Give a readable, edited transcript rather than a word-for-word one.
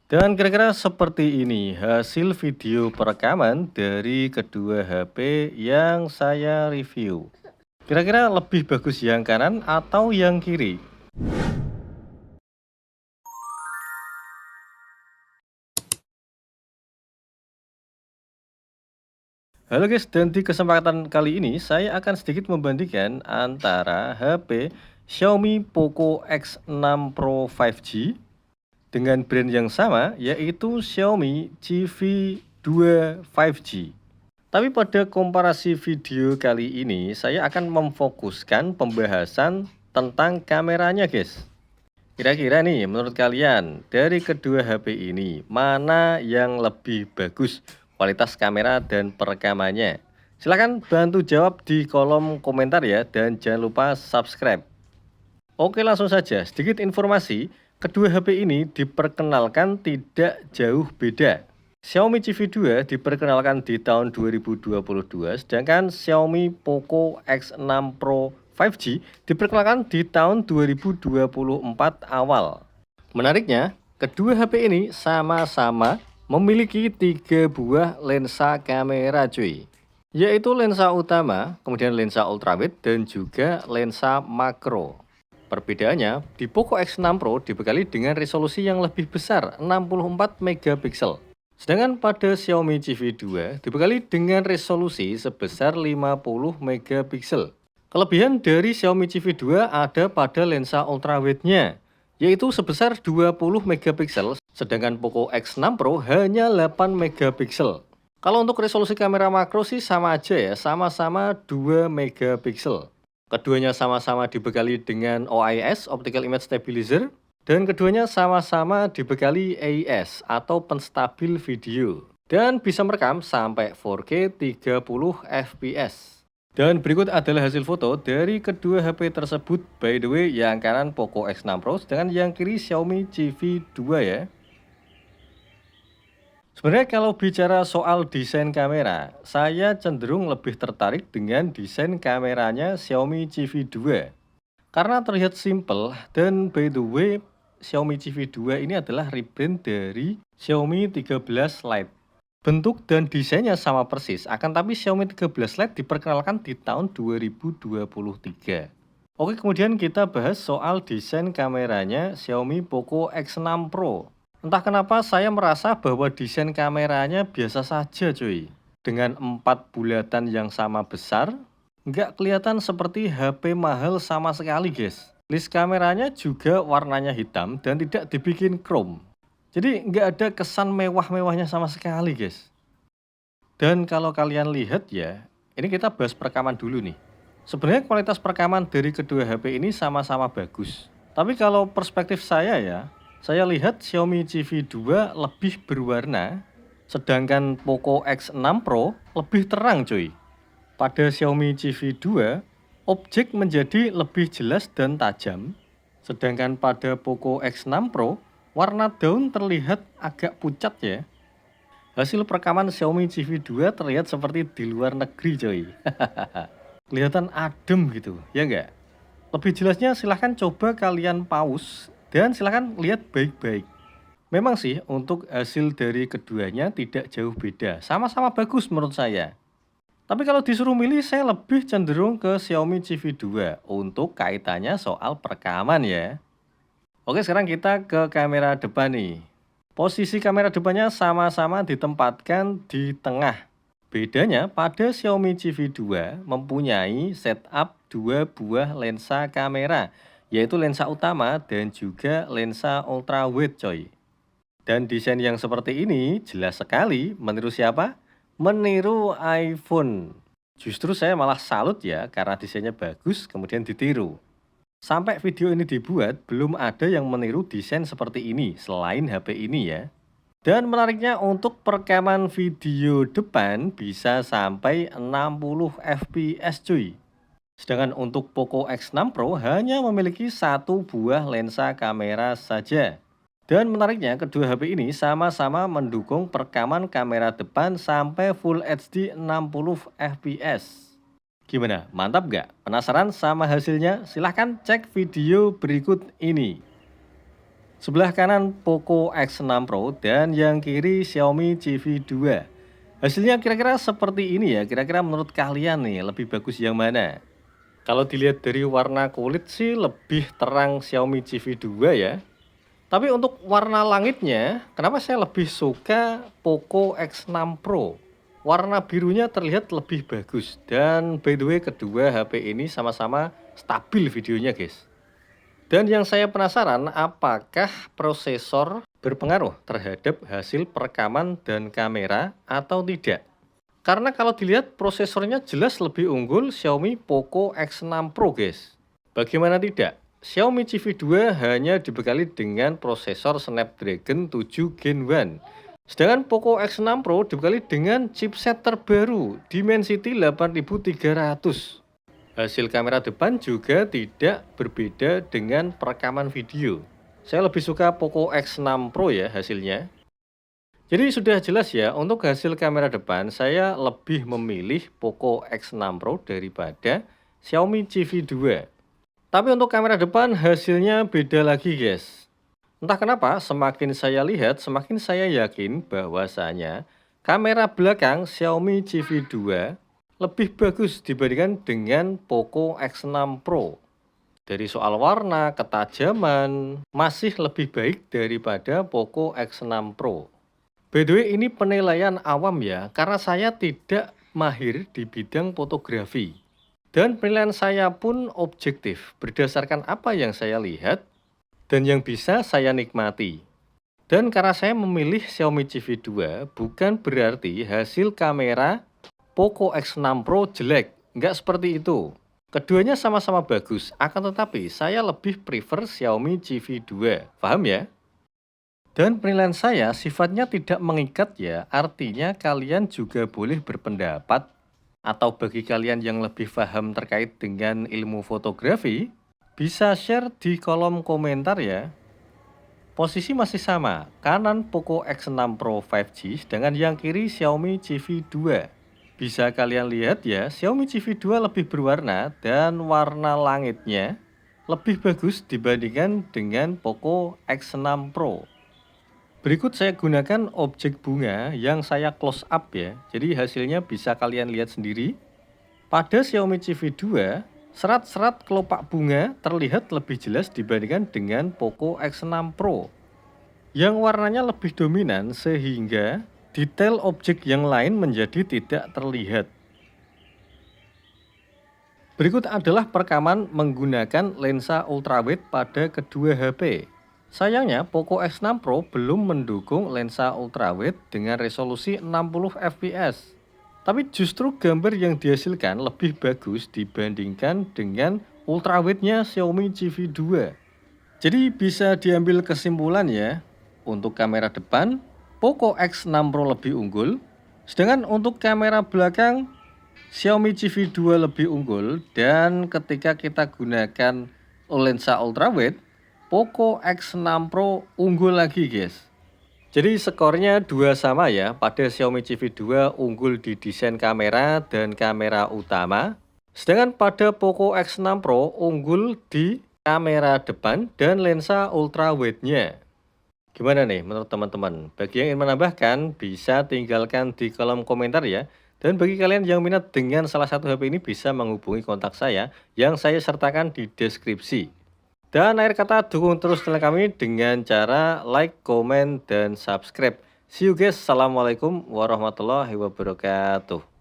Dan kira-kira seperti ini hasil video perekaman dari kedua HP yang saya review. Kira-kira lebih bagus yang kanan atau yang kiri? Halo guys, dan di kesempatan kali ini saya akan sedikit membandingkan antara HP Xiaomi Poco X6 Pro 5G dengan brand yang sama, yaitu Xiaomi CV2 5G. Tapi pada komparasi video kali ini, saya akan memfokuskan pembahasan tentang kameranya guys. Kira-kira nih, menurut kalian, dari kedua HP ini, mana yang lebih bagus kualitas kamera dan perekamannya? Silahkan bantu jawab di kolom komentar ya, dan jangan lupa subscribe. Oke, langsung saja, sedikit informasi, kedua HP ini diperkenalkan tidak jauh beda. Xiaomi CV2 diperkenalkan di tahun 2022, sedangkan Xiaomi Poco X6 Pro 5G diperkenalkan di tahun 2024 awal. Menariknya, kedua HP ini sama-sama memiliki 3 buah lensa kamera cuy, yaitu lensa utama, kemudian lensa ultrawide, dan juga lensa makro. Perbedaannya, di Poco X6 Pro dibekali dengan resolusi yang lebih besar, 64 megapiksel. Sedangkan pada Xiaomi CV2 dibekali dengan resolusi sebesar 50 megapiksel. Kelebihan dari Xiaomi CV2 ada pada lensa ultrawide-nya, yaitu sebesar 20 megapiksel, sedangkan Poco X6 Pro hanya 8 megapiksel. Kalau untuk resolusi kamera makro sih sama aja ya, sama-sama 2 megapiksel. Keduanya sama-sama dibekali dengan OIS, Optical Image Stabilizer, dan keduanya sama-sama dibekali AIS atau penstabil video, dan bisa merekam sampai 4K 30 fps. Dan berikut adalah hasil foto dari kedua HP tersebut. By the way, yang kanan Poco X6 Pro, sedangkan yang kiri Xiaomi CV2 ya. Sebenarnya kalau bicara soal desain kamera, saya cenderung lebih tertarik dengan desain kameranya Xiaomi CV2. Karena terlihat simple, dan by the way, Xiaomi CV2 ini adalah rebrand dari Xiaomi 13 Lite. Bentuk dan desainnya sama persis, akan tapi Xiaomi 13 Lite diperkenalkan di tahun 2023. Oke, kemudian kita bahas soal desain kameranya Xiaomi Poco X6 Pro. Entah kenapa saya merasa bahwa desain kameranya biasa saja cuy. Dengan 4 bulatan yang sama besar, nggak kelihatan seperti HP mahal sama sekali guys. List kameranya juga warnanya hitam dan tidak dibikin chrome. Jadi nggak ada kesan mewah-mewahnya sama sekali guys. Dan kalau kalian lihat ya, ini kita bahas perekaman dulu nih. Sebenarnya kualitas perekaman dari kedua HP ini sama-sama bagus. Tapi kalau perspektif saya ya, saya lihat Xiaomi CV2 lebih berwarna, sedangkan Poco X6 Pro lebih terang cuy. Pada Xiaomi CV2, objek menjadi lebih jelas dan tajam, sedangkan pada Poco X6 Pro, warna daun terlihat agak pucat ya. Hasil perekaman Xiaomi CV2 terlihat seperti di luar negeri coy. Kelihatan adem gitu, ya enggak? Lebih jelasnya silahkan coba kalian pause dan silahkan lihat baik-baik. Memang sih untuk hasil dari keduanya tidak jauh beda, sama-sama bagus menurut saya. Tapi kalau disuruh milih, saya lebih cenderung ke Xiaomi CV2 untuk kaitannya soal perekaman ya. Oke, sekarang kita ke kamera depan nih. Posisi kamera depannya sama-sama ditempatkan di tengah. Bedanya pada Xiaomi CV2 mempunyai setup 2 buah lensa kamera, yaitu lensa utama dan juga lensa ultrawide coy. Dan desain yang seperti ini jelas sekali meniru siapa? Meniru iPhone. Justru saya malah salut ya karena desainnya bagus kemudian ditiru. Sampai video ini dibuat belum ada yang meniru desain seperti ini selain HP ini ya. Dan menariknya untuk perekaman video depan bisa sampai 60 fps cuy. Sedangkan untuk Poco X6 Pro hanya memiliki satu buah lensa kamera saja. Dan menariknya, kedua HP ini sama-sama mendukung perekaman kamera depan sampai Full HD 60 fps. Gimana? Mantap nggak? Penasaran sama hasilnya? Silahkan cek video berikut ini. Sebelah kanan Poco X6 Pro dan yang kiri Xiaomi CV2. Hasilnya kira-kira seperti ini ya. Kira-kira menurut kalian nih lebih bagus yang mana? Kalau dilihat dari warna kulit sih lebih terang Xiaomi CV2 ya. Tapi untuk warna langitnya, kenapa saya lebih suka Poco X6 Pro? Warna birunya terlihat lebih bagus. Dan by the way kedua HP ini sama-sama stabil videonya guys. Dan yang saya penasaran, apakah prosesor berpengaruh terhadap hasil perekaman dan kamera atau tidak? Karena kalau dilihat prosesornya jelas lebih unggul Xiaomi Poco X6 Pro guys. Bagaimana tidak? Xiaomi CV2 hanya dibekali dengan prosesor Snapdragon 7 Gen 1. Sedangkan Poco X6 Pro dibekali dengan chipset terbaru Dimensity 8300. Hasil kamera depan juga tidak berbeda dengan perekaman video. Saya lebih suka Poco X6 Pro ya hasilnya. Jadi sudah jelas ya, untuk hasil kamera depan saya lebih memilih Poco X6 Pro daripada Xiaomi CV2. Tapi untuk kamera depan hasilnya beda lagi guys. Entah kenapa semakin saya lihat semakin saya yakin bahwasanya kamera belakang Xiaomi CV2 lebih bagus dibandingkan dengan Poco X6 Pro. Dari soal warna, ketajaman masih lebih baik daripada Poco X6 Pro. By the way ini penilaian awam ya, karena saya tidak mahir di bidang fotografi. Dan penilaian saya pun objektif, berdasarkan apa yang saya lihat dan yang bisa saya nikmati. Dan karena saya memilih Xiaomi CV2, bukan berarti hasil kamera Poco X6 Pro jelek, nggak seperti itu. Keduanya sama-sama bagus, akan tetapi saya lebih prefer Xiaomi CV2, paham ya? Dan penilaian saya sifatnya tidak mengikat ya, artinya kalian juga boleh berpendapat. Atau bagi kalian yang lebih paham terkait dengan ilmu fotografi, bisa share di kolom komentar ya. Posisi masih sama, kanan Poco X6 Pro 5G, sedangkan yang kiri Xiaomi CV2. Bisa kalian lihat ya, Xiaomi CV2 lebih berwarna dan warna langitnya lebih bagus dibandingkan dengan Poco X6 Pro. Berikut saya gunakan objek bunga yang saya close up ya. Jadi hasilnya bisa kalian lihat sendiri. Pada Xiaomi CV2, serat-serat kelopak bunga terlihat lebih jelas dibandingkan dengan Poco X6 Pro. Yang warnanya lebih dominan sehingga detail objek yang lain menjadi tidak terlihat. Berikut adalah perekaman menggunakan lensa ultrawide pada kedua HP. Sayangnya Poco X6 Pro belum mendukung lensa ultrawide dengan resolusi 60 fps. Tapi justru gambar yang dihasilkan lebih bagus dibandingkan dengan ultrawide-nya Xiaomi CV2. Jadi bisa diambil kesimpulan ya, untuk kamera depan Poco X6 Pro lebih unggul, sedangkan untuk kamera belakang Xiaomi CV2 lebih unggul, dan ketika kita gunakan lensa ultrawide Poco X6 Pro unggul lagi guys. Jadi skornya 2 sama ya, pada Xiaomi CV2 unggul di desain kamera dan kamera utama. Sedangkan pada Poco X6 Pro unggul di kamera depan dan lensa ultrawide-nya. Gimana nih menurut teman-teman? Bagi yang ingin menambahkan bisa tinggalkan di kolom komentar ya. Dan bagi kalian yang minat dengan salah satu HP ini bisa menghubungi kontak saya yang saya sertakan di deskripsi. Dan akhir kata dukung terus channel kami dengan cara like, komen, dan subscribe. See you guys. Assalamualaikum warahmatullahi wabarakatuh.